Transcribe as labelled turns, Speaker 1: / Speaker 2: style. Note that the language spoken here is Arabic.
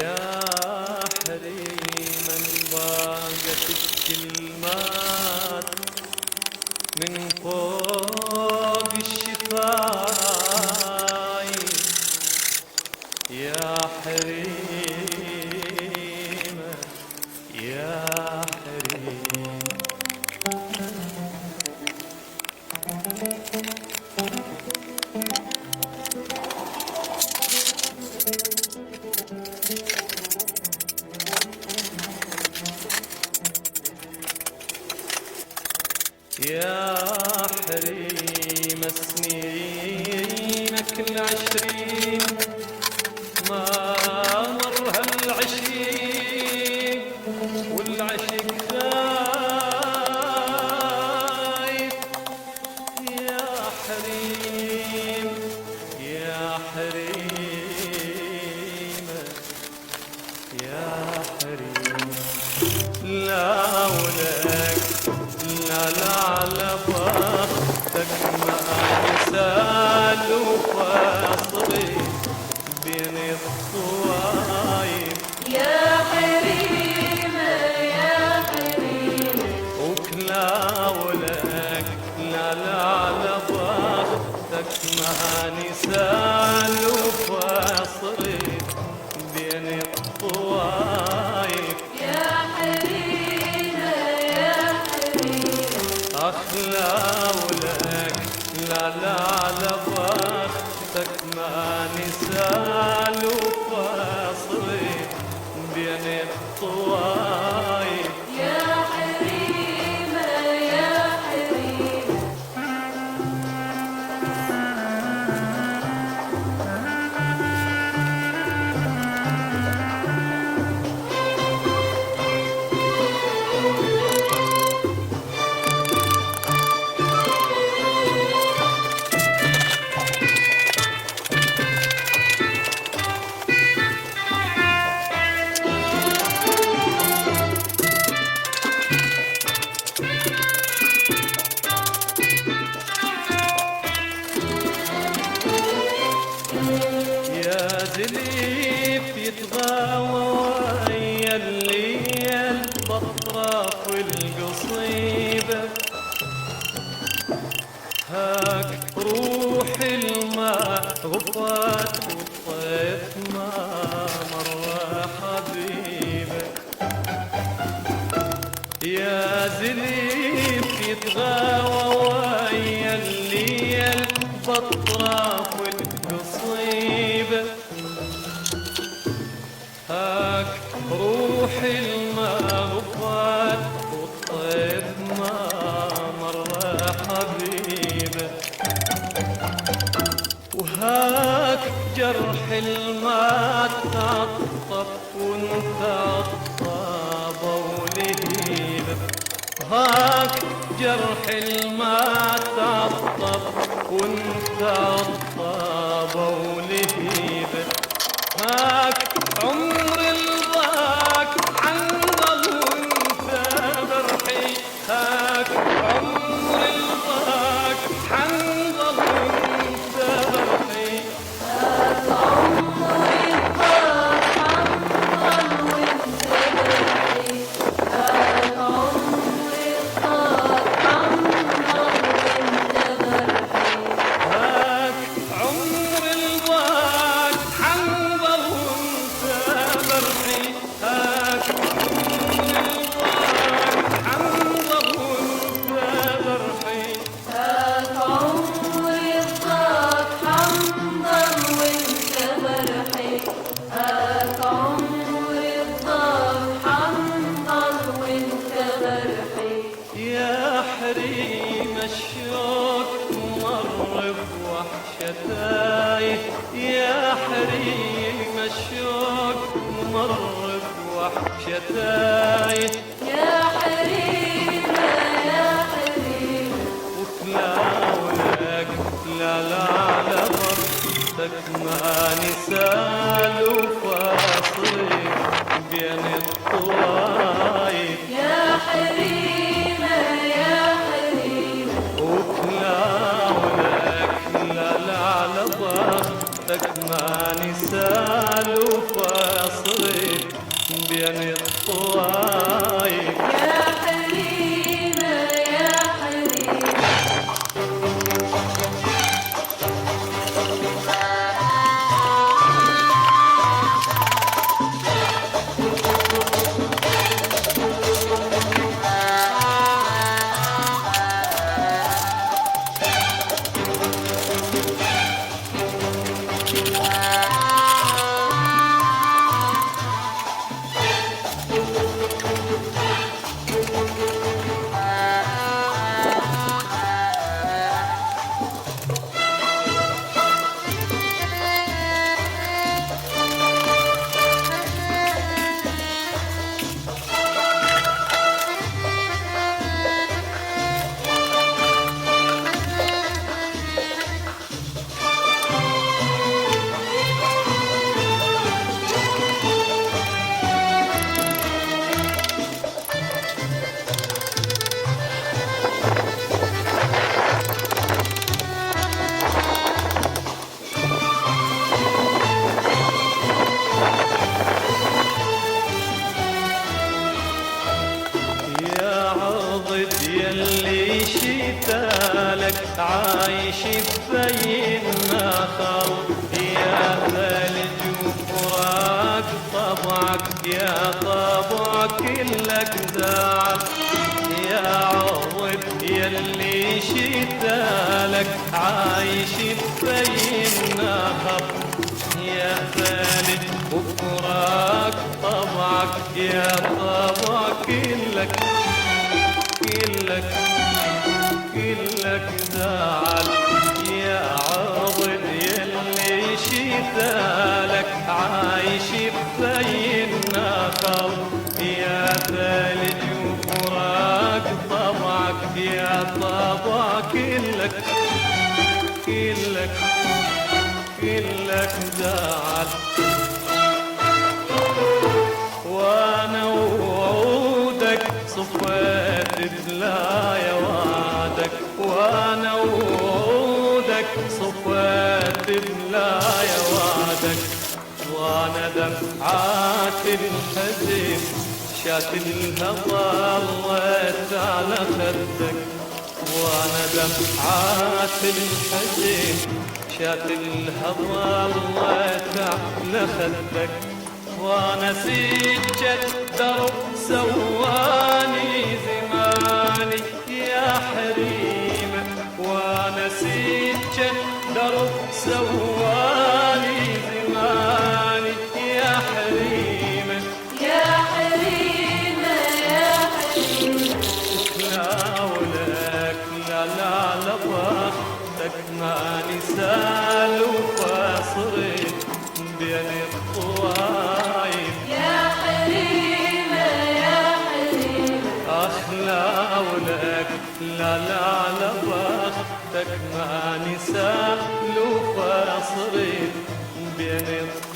Speaker 1: يا حريما ضاقت الكلمات من فوق الشفايف، يا حريما يا حريم. يا حريم سنينك العشرين ما مر هالعشرين والعشق خايف. يا حريم يا حريم يا حريم، لا ولك لا لا على بختك ما يسال وفاصلي بين الطوايف.
Speaker 2: يا حريم يا حريم،
Speaker 1: وكلا ولك لا لا على بختك ما يسال وفاصلي بين الطوايف.
Speaker 2: يا حريم يا حريم،
Speaker 1: أخلا ولك لا لا على بختك ما نسال وفاصلي بين الطوايف.
Speaker 2: يا حريم يا حريم،
Speaker 1: يا زليف يتغاوى ويا الليل بطرف القصيبة، هاك روح الماء غفات والطيف ما مر حبيبه. يا زليف يتغاوى ويا الليل بطرف القصيبة، هاك روح المغفات والطيف ما مر حبيبه. وهاك جرح الماء تعطف وانت عطابه ولهيبه، هاك جرح الماء تعطف وانت عطابه ولهيبه. هاك عمر الضاك حنظل وانت برحي، هاك عمر الضاك حنظل وانت برحي.
Speaker 2: هاك عمري الضاق حنظل وانت برحي، هاك عمري الضاق حنظل وانت برحي.
Speaker 1: هاك عمر الضاك حنظل وانت برحي، هاك عمر الضاك حنظل وانت برحي.
Speaker 2: هاك عمري الضاق حنظل وانت برحي،
Speaker 1: يا حريم الشوق مر بوحشتاي، يا حريم الشوق مر بوحشتاي.
Speaker 2: يا حريم يا حريم،
Speaker 1: وكلا ولك لا لا على بختك ما نسال وفاصلي بين الطوايف.
Speaker 2: يا حريم يا حريم،
Speaker 1: نسال وفاصل بين الطوايف.
Speaker 2: يا حريمة يا حريمة
Speaker 1: يا عضد يلي شتالك عايش ببين نخل، يا ثلج وفراق طبعك يا طبعك كلك زعل. يا عضد يلي شتالك عايش ببين نخل، يا ثلج وفراق طبعك يا طبعك كلك زعل. يا عضد يلي شتالك عايش ببين نخل، يا ثلج وفراق طبعك يا طبعك كلك زعل. وانا وعودك صفات بلا يوادك، وانا وعودك صفات بلا يوادك، وانا دمعات الحزن شات الهضا الله على خدك، وانا دمعات الحزن شات الهضا الله على خدك. وانا سجت درب سواني زماني يا حريمة، وانا سجت درب سواني زماني يا حريمة.
Speaker 2: يا حريمة يا حريمة
Speaker 1: لا ولك لا لا لبختك ما نسال وفاصل بين الطوايف.
Speaker 2: يا حريمة يا حريمة
Speaker 1: أخلا ولك لا لا لبختك ما نسال وفاصل بين الطوايف.